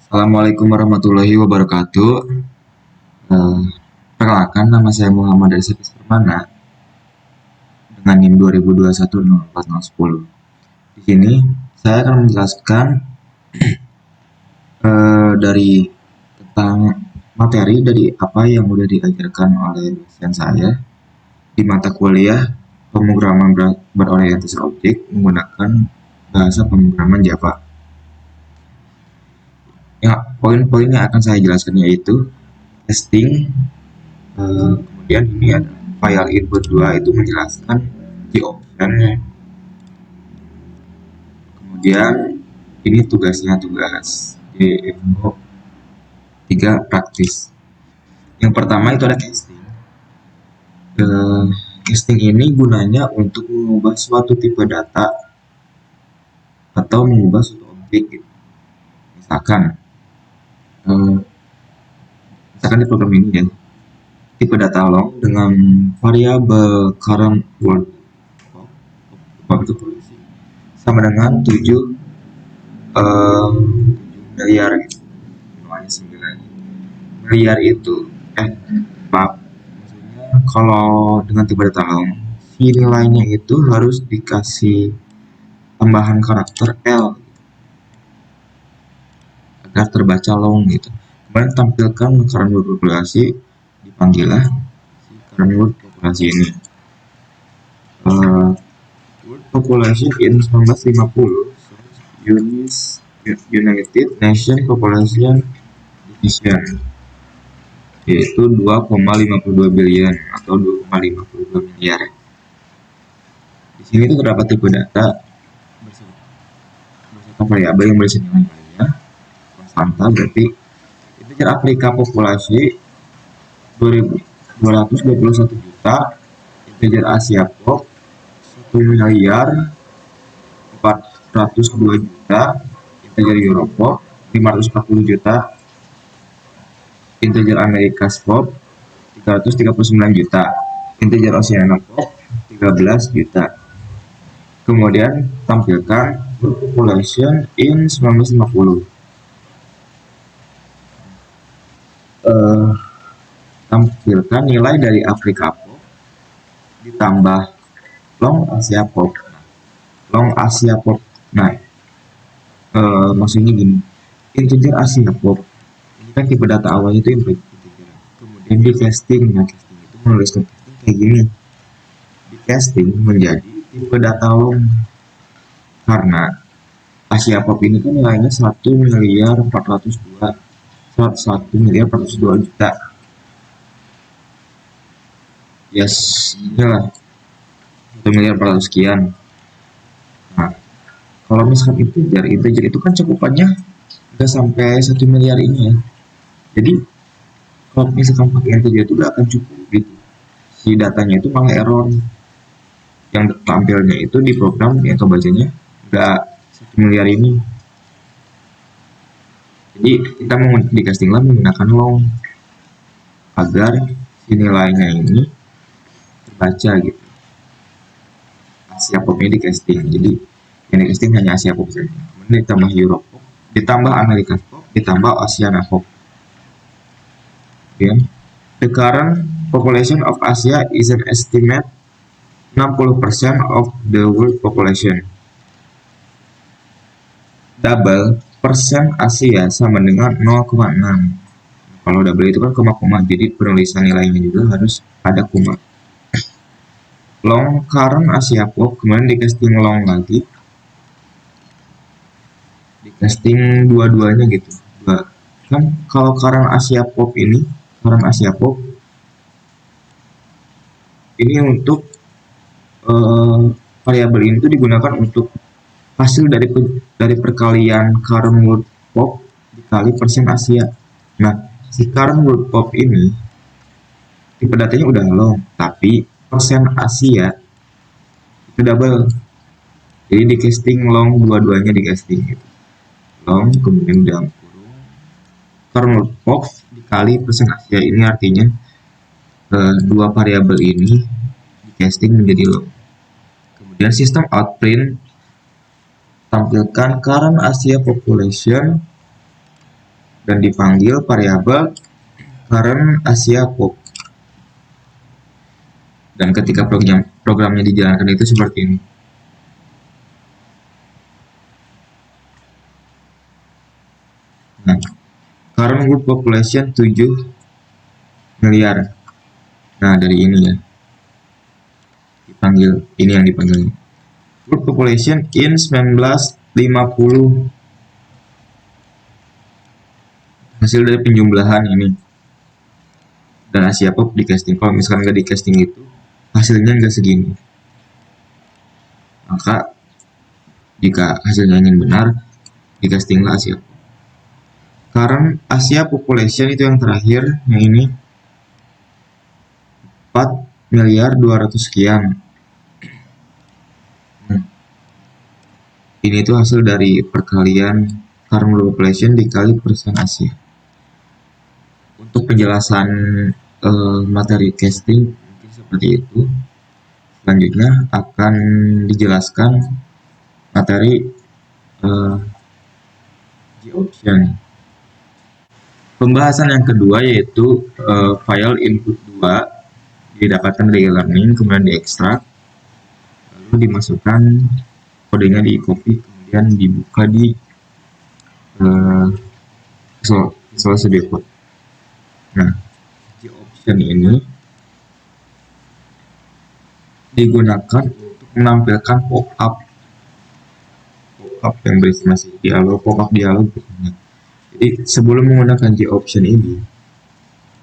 Assalamualaikum warahmatullahi wabarakatuh. Eh, Perkenalkan, nama saya Muhammad Rizky Permana dengan NIM 20210410. Di sini saya akan menjelaskan dari tentang materi dari apa yang sudah diajarkan oleh dosen saya di mata kuliah pemrograman berorientasi objek menggunakan bahasa pemrograman Java. Ya, poin-poin yang akan saya jelaskan yaitu testing. Kemudian ini ada file input 2 itu menjelaskan di optionnya. Kemudian ini tugasnya, tugas DFO 3 praktis. Yang pertama itu ada casting. Casting ini gunanya untuk mengubah suatu tipe data atau mengubah suatu objek gitu. Misalkan di program ini ya, tipe data long dengan variabel current word itu sama dengan 7 miliar gitu. 9 miliar itu maksudnya kalau dengan tipe data long si nilainya itu harus dikasih tambahan karakter L agar terbaca long gitu. Kemudian tampilkan current word populasi, dipanggillah si current word populasi ini. World population in 1950 United Nations Population Division yaitu 2,52 billion atau 2,52 miliar. Di sini itu terdapat tipe data beserta variabel yang berisi nilai-nilainya konstanta, berarti integer Afrika populasi 221 juta, integer Asia pop 1 miliar 402 juta, integer Eropa 540 juta, integer Amerika pop 339 juta, integer Oceania pop 13 juta. Kemudian tampilkan population in 1950. Tampilkan nilai dari Afrika pop ditambah long Asia pop. Long Asia pop. Nah, maksudnya gini, integer Asia pop ini kan tipe data awalnya itu integer. Kemudian di casting, nah casting itu menuliskan casting kayak gini. Di casting menjadi tipe data long karena Asia pop ini kan nilainya 1 miliar 402 juta. Yes, inilah 1 miliar 400 sekian. Nah, kalau misalkan integer itu kan cakupannya udah sampai 1 miliar ini ya. Jadi kalau misalkan pakai integer itu udah akan cukup gitu. Si datanya itu malah error. Yang tampilnya itu di program yang kebacanya udah 1 miliar ini. Jadi kita mau di casting lah menggunakan long agar si nilainya ini terbaca gitu. Asia popnya di casting, jadi yang di casting hanya Asia pop saja. Kemudian ditambah Europe pop, ditambah Amerika pop, ditambah Oceania pop. Okay. The current population of Asia is an estimate 60% of the world population. Double persen Asia sama dengan 0,6. Kalau double itu kan koma-koma, jadi penulisan nilainya juga harus ada koma. Long current Asia pop, kemudian di casting long lagi, di casting dua-duanya gitu. Kan kalau current Asia pop ini, current Asia pop ini untuk variabel ini itu digunakan untuk hasil dari perkalian current world pop dikali persen Asia. Nah, si current world pop ini tipe datanya udah long, tapi persen Asia itu double. Jadi di casting long dua-duanya di casting gitu. Long kemudian dalam kurung current world pop dikali persen Asia, ini artinya dua variabel ini di casting menjadi long. Kemudian sistem outprint tampilkan current Asia population dan dipanggil variabel current Asia Pop. Dan ketika programnya dijalankan itu seperti ini. Nah, current world population 7 miliar. Nah, dari ini ya. Dipanggil, ini yang dipanggil. World population in 1950. Hasil dari penjumlahan ini. Dan Asia Pop di casting. Kalau misalkan nggak di casting itu, hasilnya nggak segini. Maka jika hasilnya ingin benar, di castinglah Asia Pop. Sekarang Asia population itu yang terakhir, yang ini 4 miliar 200 sekian. Ini tuh hasil dari perkalian current population dikali persen Asia. Untuk penjelasan materi casting mungkin seperti itu. Selanjutnya akan dijelaskan materi G-option. Pembahasan yang kedua yaitu file input 2 didapatkan dari learning, kemudian diekstrak, lalu dimasukkan kodenya, di copy, kemudian dibuka di Visual Studio Code. Nah, G-option ini digunakan untuk menampilkan pop-up yang berisi dialog, pop-up dialog. Jadi sebelum menggunakan G-option ini,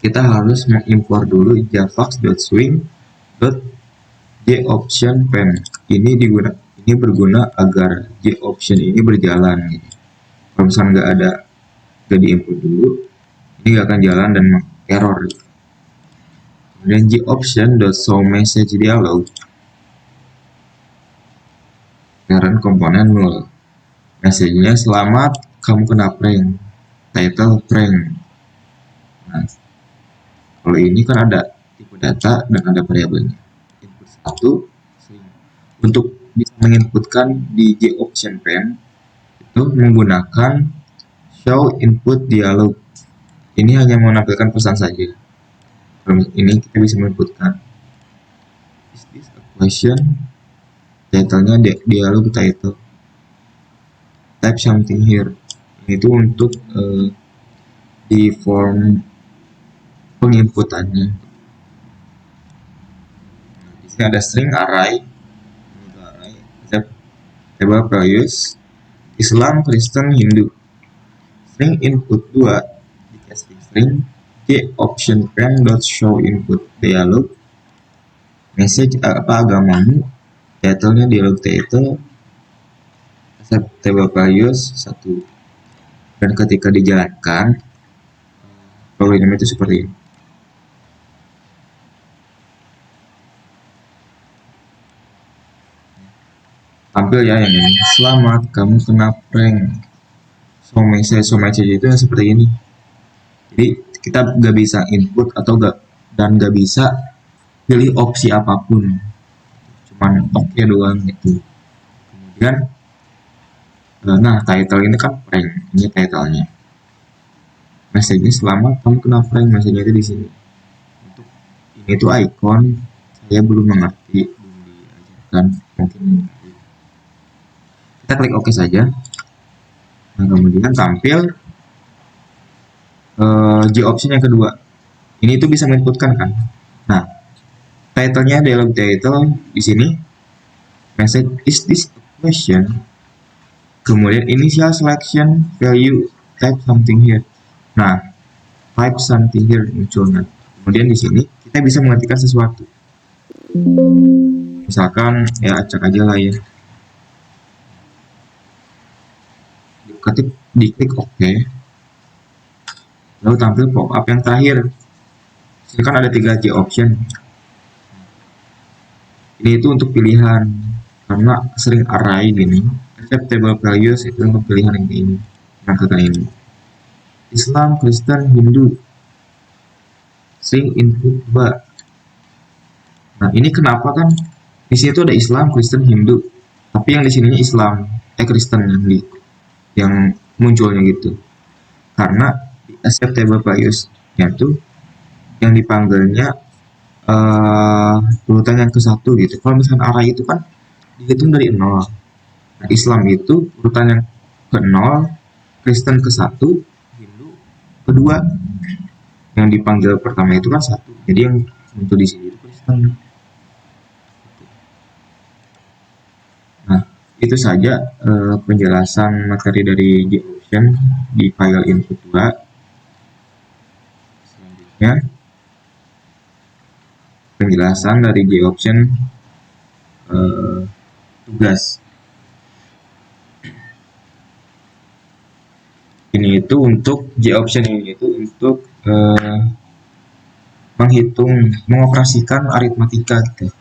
kita harus mengimpor dulu javax.swing.G-option_pen. Ini berguna agar G-option ini berjalan. Kalau misalnya nggak diimpor dulu, ini nggak akan jalan dan error. Kemudian G-option.showMessage dialog. Parent komponen 0. Message-nya selamat kamu kena prank. Title prank. Nah, kalau ini kan ada tipe data dan ada variabelnya. Input 1 string. Untuk bisa menginputkan di G-option pen itu menggunakan show input dialog. Ini hanya menampilkan pesan saja. Kalau ini kita bisa menginputkan is this a question? Title-nya dialog title. Type something here. Itu untuk di form penginputannya. Di sini ada string array, table values Islam, Kristen, Hindu. String input 2 di casting string G-option_pen.show input dialog. Message apa agamamu, title-nya dialog title, table values 1. Dan ketika dijalankan program itu seperti ini. Tampil ya yang ini. Selamat kamu kena prank. So message itu yang seperti ini. Jadi kita nggak bisa input atau nggak bisa pilih opsi apapun. Cuman oke doang gitu. Kemudian nah, title ini kan prank, ini title-nya. Message-nya selamat kamu kena prank, message-nya itu di sini. Untuk ini tuh icon, saya belum mengerti, belum diajarkan, mungkin. Kita klik OK saja. Nah, kemudian tampil G-option yang kedua. Ini tuh bisa menginputkan kan. Nah, title-nya dialog title di sini. Message is this a question? Kemudian initial selection value type something here. Nah, type something here muncul. Nah, kemudian di sini kita bisa mengetikkan sesuatu. Misalkan ya acak aja lah ya. Diklik OK. Lalu tampil pop-up yang terakhir. Ini kan ada 3 G-option. Ini itu untuk pilihan karena sering array gini. Table values itu untuk pilihan yang ini, angkatan ini. Islam, Kristen, Hindu. String input 2. Nah, ini kenapa kan di sini tuh ada Islam, Kristen, Hindu. Tapi yang di sininya Islam, Kristen yang munculnya gitu. Karena acceptable values, yaitu yang dipanggilnya urutan yang ke satu gitu. Kalau misalkan array itu kan dihitung dari 0. Nah, Islam itu urutan yang ke 0, Kristen ke 1, Hindu kedua. Yang dipanggil pertama itu kan 1. Jadi yang muncul di sini itu Kristen. Nah, itu saja penjelasan materi dari JOption di file input 2. Selanjutnya, penjelasan dari JOption tugas. Ini itu untuk JOption ini itu untuk menghitung, mengoperasikan aritmatika gitu.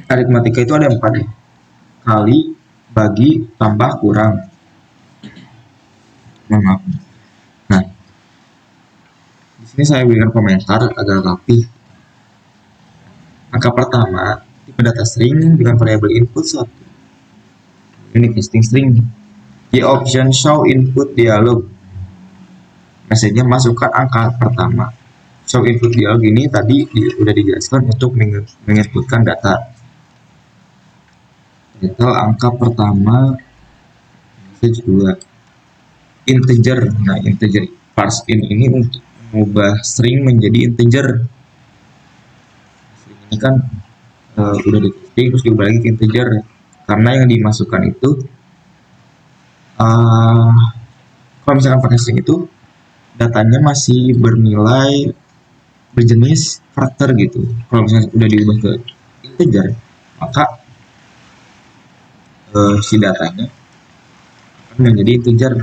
Aritmatika itu ada 4 ya. Kali, bagi, tambah, kurang. Maaf. Nah, di sini saya berikan komentar agar rapi. Angka pertama, tipe data string dengan variabel input 1. Ini casting string. JOption show input dialog. Message-nya masukkan angka pertama. Show input dialog ini tadi sudah dijelaskan untuk menginputkan data. Title angka pertama, message 2. Integer. Nah, integer parse in ini untuk mengubah string menjadi integer. String ini kan udah di-casting terus diubah lagi ke integer. Karena yang dimasukkan itu kalau misalkan pakai string itu datanya masih bernilai berjenis karakter gitu. Kalau misalnya udah diubah ke integer, maka si datanya akan menjadi integer.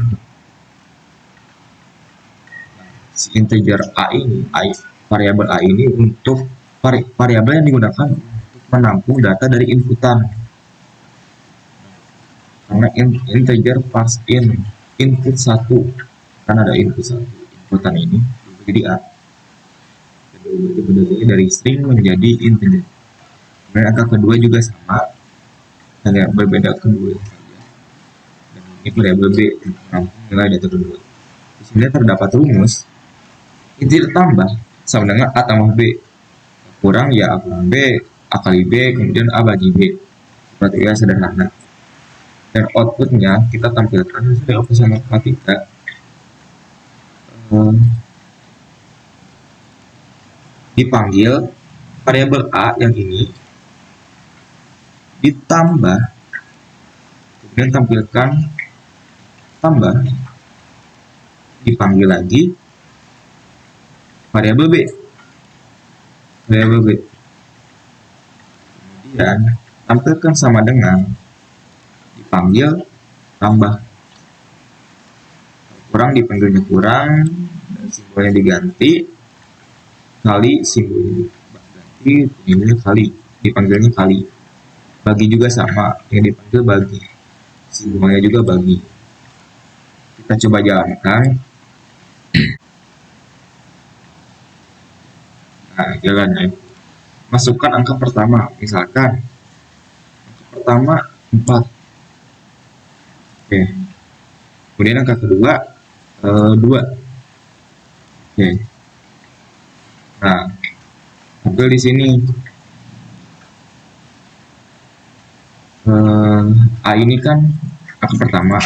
Si integer a ini, variabel a ini untuk variabel yang digunakan untuk menampung data dari inputan. Karena integer parse in input 1, kan ada input 1, inputan ini jadi a. Bentuknya dari string menjadi integer. Kemudian angka kedua juga sama, hanya berbeda kedua saja. Dan ini variabel b menampung nilai data kedua. Di sini terdapat rumus integer tambah sama dengan a tambah b, kurang ya a kurang b, a kali b, kemudian a bagi b. Seperti ya sederhana. Dan outputnya kita tampilkan hasil operasi matematika dipanggil variabel a yang ini ditambah, kemudian tampilkan tambah, dipanggil lagi variabel b, kemudian tampilkan sama dengan dipanggil tambah, kurang dipanggilnya kurang, dan simbolnya diganti, kali simbolnya diganti, ini kali, dipanggilnya kali. Bagi juga sama, yang dipanggil bagi, simbolnya juga bagi. Kita coba jalankan. Nah, jalannya. Masukkan angka pertama, misalkan angka pertama 4. Oke. Kemudian angka kedua 2. Oke. Nah, tampil di sini. A ini kan angka pertama,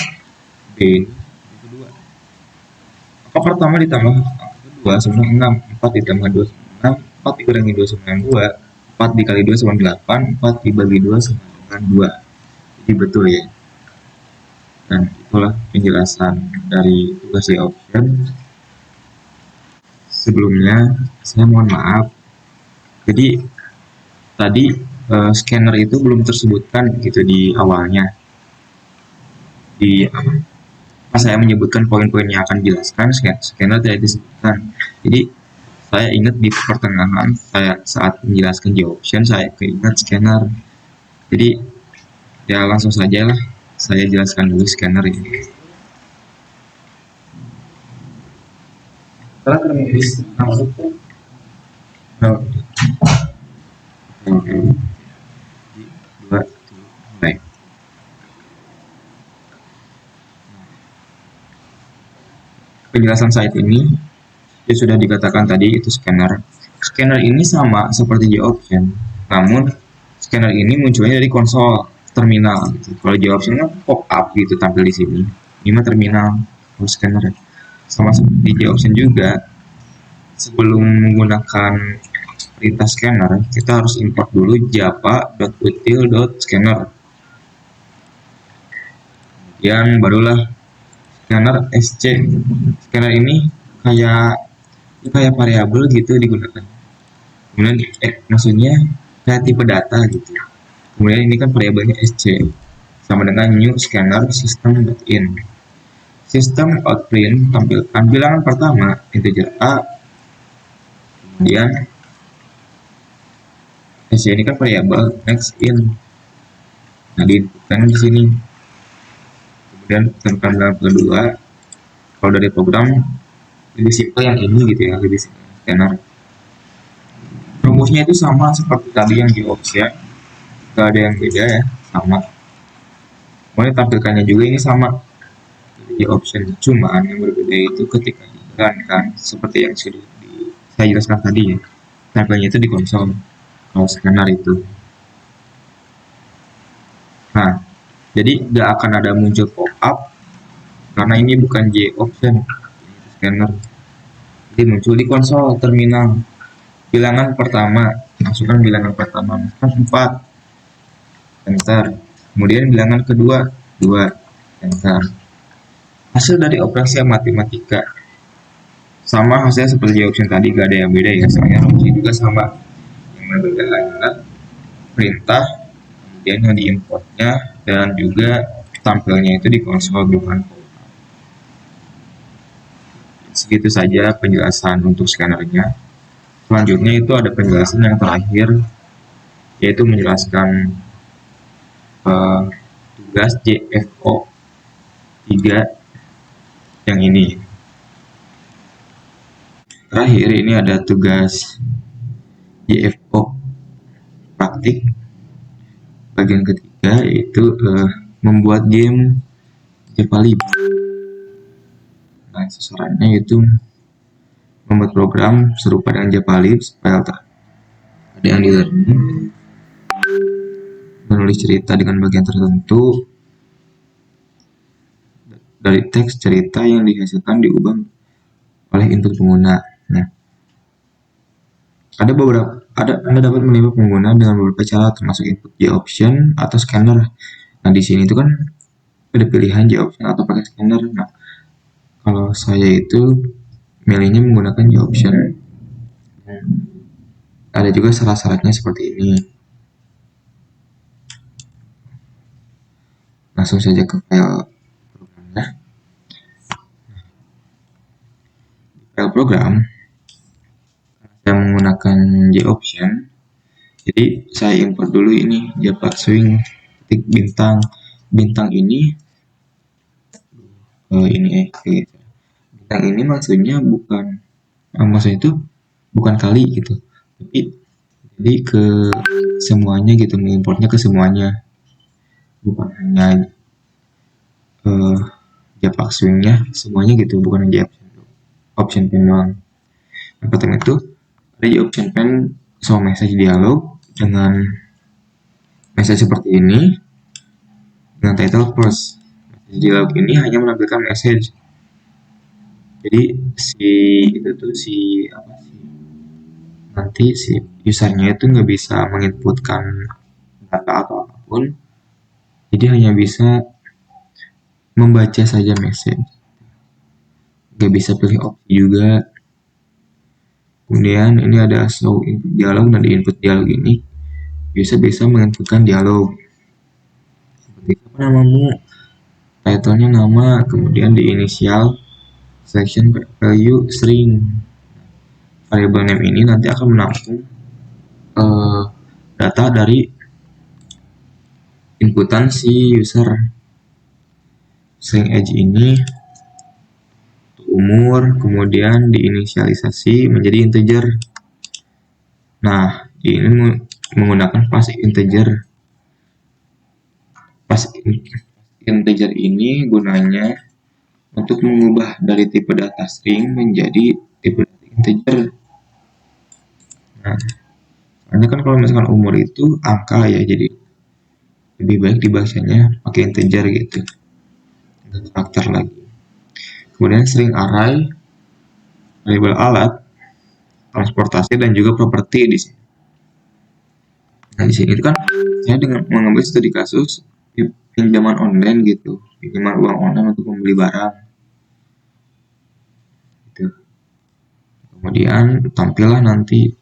B ini angka kedua. Angka pertama ditambah angka kedua sama 6, 4 ditambah 2 sama 6, 4 dikurangi 2 sama dengan 2, 4 dikali 2 sama 8, 4 dibagi 2 sama dengan 2. Jadi betul ya. Dan itulah penjelasan dari tugas JOption. Sebelumnya saya mohon maaf. Jadi tadi scanner itu belum tersebutkan gitu di awalnya. Di pas saya menyebutkan poin-poin yang akan dijelaskan, scanner tidak disebutkan. Jadi saya ingat di pertengahan saya saat menjelaskan JOption saya keingat scanner. Jadi ya langsung saja lah saya jelaskan dulu scanner ini. Setelah termenulis masuk baik. penjelasan site ini ya sudah dikatakan tadi itu scanner. Scanner ini sama seperti JOption, namun scanner ini munculnya dari konsol terminal. Gitu. Kalau JOption kan pop up gitu tampil di sini. Ini mah terminal. Kalau scanner sama seperti JOption juga. Sebelum menggunakan perintah scanner, kita harus import dulu java.util.scanner. Kemudian barulah scanner sc. Scanner ini kayak variabel gitu digunakan. Kemudian maksudnya kayak tipe data gitu. Kemudian ini kan variabelnya sc sama dengan new scanner system.in. System out print tampilkan bilangan pertama integer a. Kemudian sc ini kan variabel next in. Nah, diinputkan di sini. Kemudian temukan bilangan kedua. Kalau dari program lebih simpel yang ini gitu ya, lebih simpel scanner. Rumusnya itu sama seperti tadi yang di option, gak ada yang beda ya, sama. Kemudian tampilkannya juga ini sama di option, cuman yang berbeda itu ketika dijalankan seperti yang sudah saya jelaskan tadi ya, tampilnya itu di konsol kalau scanner itu. Nah, jadi gak akan ada muncul pop-up karena ini bukan JOption, scanner. Jadi muncul di konsol terminal. Bilangan pertama, masukkan bilangan pertama 4, enter. Kemudian bilangan kedua 2, enter. Hasil dari operasi matematika sama hasilnya seperti JOption tadi, gak ada yang beda ya, soalnya rumusnya juga sama. Yang berbeda adalah perintah, kemudian yang diimportnya, dan juga tampilnya itu di konsol bukan pop-up. Segitu saja penjelasan untuk scannernya. Selanjutnya itu ada penjelasan yang terakhir, yaitu menjelaskan tugas JFO 3 yang ini. Terakhir ini ada tugas JFO praktik bagian ketiga, yaitu membuat game Japalib. Nah, sasarannya itu membuat program serupa dengan Japalib supaya ada yang di learning, menulis cerita dengan bagian tertentu dari teks cerita yang dihasilkan diubah oleh input pengguna. Nah, Anda dapat menembak pengguna dengan beberapa cara, termasuk input JOption atau scanner. Nah, di sini itu kan ada pilihan JOption atau pakai scanner. Nah, kalau saya itu milihnya menggunakan JOption. Ada juga syarat-syaratnya seperti ini. Langsung saja ke file programnya. File program, saya menggunakan JOption. Jadi saya import dulu ini Java Swing titik bintang. Bintang ini bintang ini maksudnya bukan maksudnya itu bukan kali gitu, tapi jadi ke semuanya gitu, mengimportnya ke semuanya, bukan hanya Java Swing-nya semuanya gitu, bukan hanya option pen doang. Yang pertama itu ada option pen show message dialog dengan message seperti ini dengan title first. Dialog ini hanya menampilkan message. Jadi nanti si usernya itu nggak bisa menginputkan data atau apapun. Jadi hanya bisa membaca saja message. Nggak bisa pilih opsi juga. Kemudian ini ada show input dialog, dan di input dialog ini bisa menginputkan dialog. Seperti apa namamu? Title-nya nama, kemudian di initial selection value string. Variable name ini nanti akan menampung data dari inputan si user. String age ini umur, kemudian diinisialisasi menjadi integer. Nah, ini menggunakan pas integer. Pas integer ini gunanya untuk mengubah dari tipe data string menjadi tipe data integer. Nah, soalnya kan kalau misalkan umur itu angka ya, jadi lebih baik dibacanya pakai integer gitu, enggak karakter lagi. Kemudian string array, label alat, transportasi dan juga properti di sini. Nah, di sini itu kan saya dengan mengambil studi kasus pinjaman online gitu, pinjaman uang online untuk membeli barang. Gitu. Kemudian tampillah nanti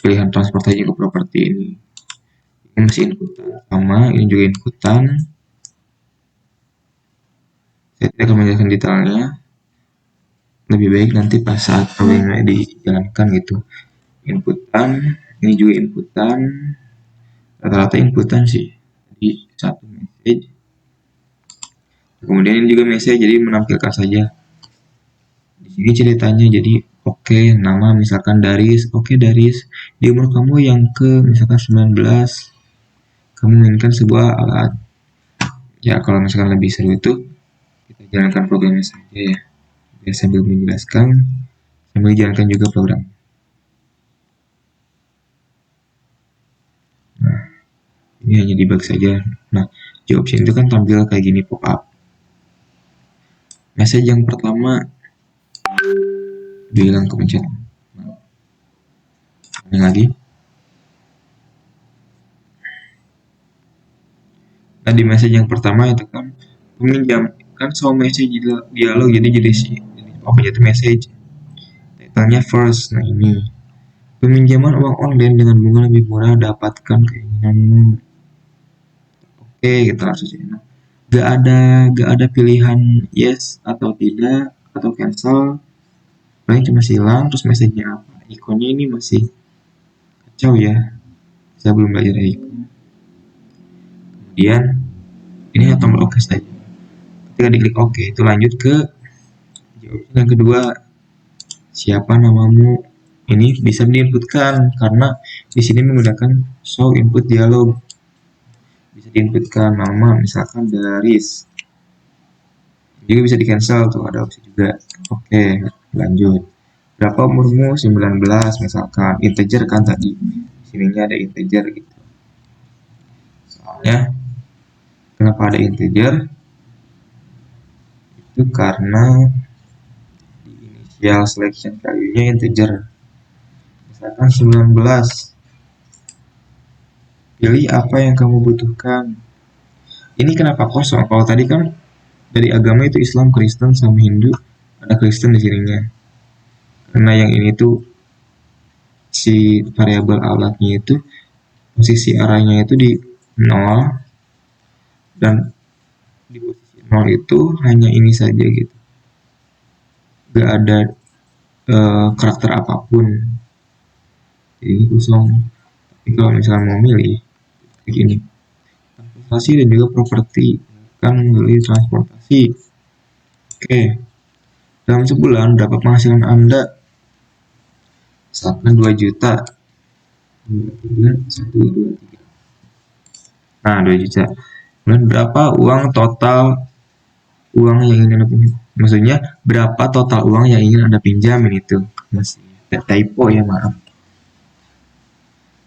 pilihan transportasi ke properti ini. Ini masih inputan sama, ini juga inputan. Saya tidak akan menjelaskan detailnya. Lebih baik nanti pas saat problemnya dijalankan gitu. Inputan, ini juga inputan. Rata-rata inputan sih. Jadi satu message. Kemudian ini juga message, jadi menampilkan saja. Di sini ceritanya jadi oke, nama misalkan Daris. Oke Daris, di umur kamu yang ke misalkan 19, kamu menginginkan sebuah alat. Ya kalau misalkan lebih seru itu kita jalankan programnya saja ya. Biar sambil menjelaskan, sambil jalankan juga program. Nah, ini hanya debug saja. Nah, di option itu kan tampil kayak gini pop up. Message yang pertama bilang kepencet. Ini lagi. Nah, di message yang pertama itu kan peminjam kan show message dialog, jadi si apa itu message. Title-nya first. Nah, ini peminjaman uang online dengan bunga lebih murah, dapatkan keinginanmu. Oke, kita langsung sini. Nah, gak ada pilihan yes atau tidak atau cancel. Paling cuma silang, terus message-nya apa? Ikonnya ini masih kacau ya. Saya belum belajar icon. Kemudian ini tombol oke saja. Ketika diklik oke, itu lanjut ke option yang kedua. Siapa namamu? Ini bisa diinputkan karena di sini menggunakan show input dialog. Bisa diinputkan nama, misalkan Daris. Juga bisa di cancel tuh, ada opsi juga. Oke, lanjut. Berapa umurmu? 19 misalkan. Integer kan tadi. Sininya ada integer gitu. Soalnya kenapa ada integer? Itu karena di initial selection value-nya integer. Misalkan 19. Pilih apa yang kamu butuhkan. Ini kenapa kosong? Kalau tadi kan dari agama itu Islam, Kristen, sama Hindu. Ada Kristen di sininya. Karena yang ini tuh si variabel alatnya itu posisi arahnya itu di 0 dan di posisi 0 itu hanya ini saja gitu. Gak ada karakter apapun. Jadi ini kosong. Tapi kalau misalnya mau milih kayak gini. Transportasi dan juga properti. Kan milih transportasi. Oke. Dalam sebulan berapa penghasilan Anda? Misalkan 2 juta. 2, 3, 1, 2, 3. Nah, 2 juta. Kemudian berapa uang total uang yang ingin Anda pinjam? Maksudnya berapa total uang yang ingin Anda pinjamin itu? Masih typo ya, maaf.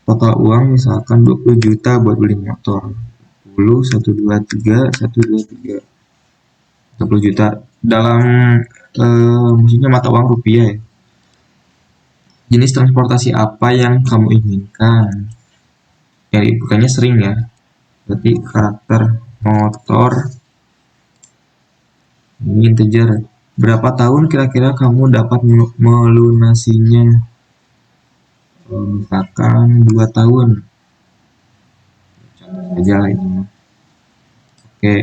Total uang misalkan 20 juta buat beli motor. 10, 1, 2, 3, 1, 2, 3. 20 juta dalam maksudnya mata uang rupiah ya. Jenis transportasi apa yang kamu inginkan? Yang bukannya sering ya. Berarti karakter motor. Ini integer. Berapa tahun kira-kira kamu dapat melunasinya? Misalkan 2 tahun. Contoh saja ini. Oke.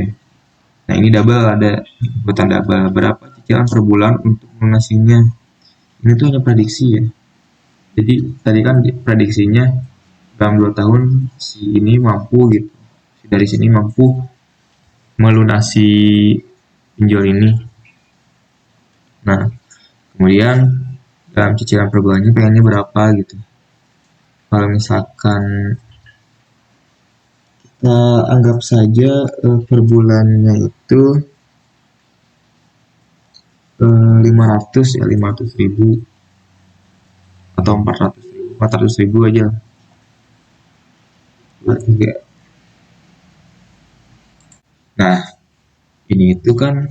Nah, ini double, ada inputan double. Berapa cicilan per bulan untuk melunasinya? Ini tuh hanya prediksi ya. Jadi tadi kan prediksinya dalam 2 tahun si ini mampu gitu. Dari sini mampu melunasi pinjol ini. Nah, kemudian dalam cicilan per bulannya pengennya berapa gitu. Kalau misalkan kita anggap saja per bulannya itu 500 ya, 500.000 atau 400.000 aja buat tiga. Nah, ini itu kan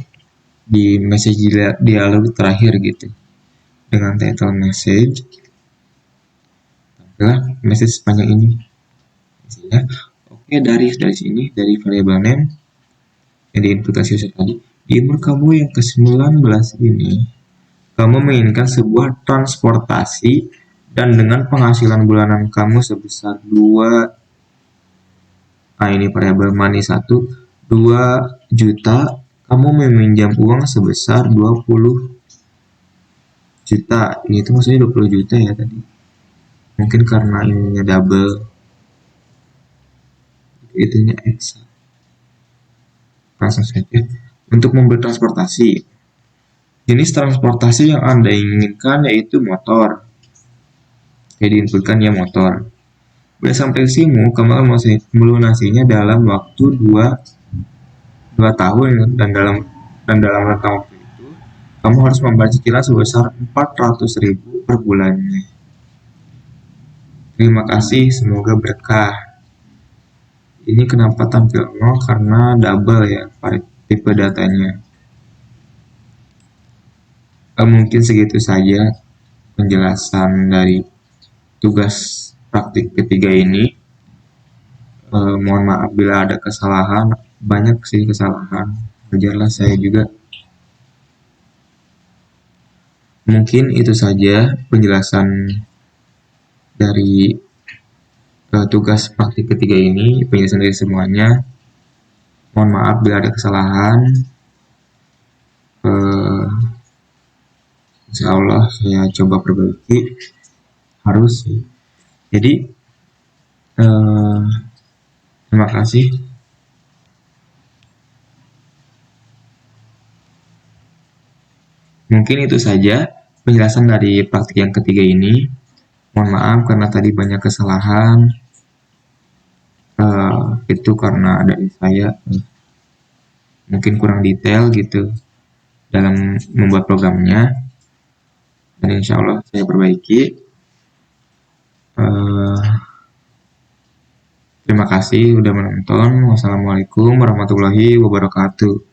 di message dialog terakhir gitu, dengan title message adalah message sepanjang ini. Misalnya, oke, dari sini, dari variable name yang diinputkan user tadi, di umur kamu yang ke-19 ini, kamu menginginkan sebuah transportasi dan dengan penghasilan bulanan kamu sebesar 2, nah ini variabel money 2 juta, kamu meminjam uang sebesar 20 juta. Ini itu maksudnya 20 juta ya tadi. Mungkin karena ininya double, itunya X. Langsung saja. Untuk membeli transportasi, jenis transportasi yang Anda inginkan yaitu motor. Oke, diinputkan ya motor. Berdasarkan prediksimu, kamu akan melunasinya dalam waktu 2 tahun, dan dalam rentang waktu itu kamu harus membayar cicilan sebesar 400.000 per bulannya. Terima kasih, semoga berkah. Ini kenapa tampil 0? Karena double ya tipe datanya. Mungkin segitu saja penjelasan dari tugas praktik ketiga ini. Mohon maaf bila ada kesalahan, banyak sih kesalahan, wajarlah saya juga. Mungkin itu saja penjelasan dari tugas praktik ketiga ini, penjelasan dari semuanya. Mohon maaf bila ada kesalahan. Insya Allah saya coba perbaiki, harus sih. Jadi terima kasih. Mungkin itu saja penjelasan dari praktik yang ketiga ini. Mohon maaf karena tadi banyak kesalahan. Itu karena dari saya mungkin kurang detail gitu dalam membuat programnya. Dan insya Allah saya perbaiki. Terima kasih sudah menonton. Wassalamualaikum warahmatullahi wabarakatuh.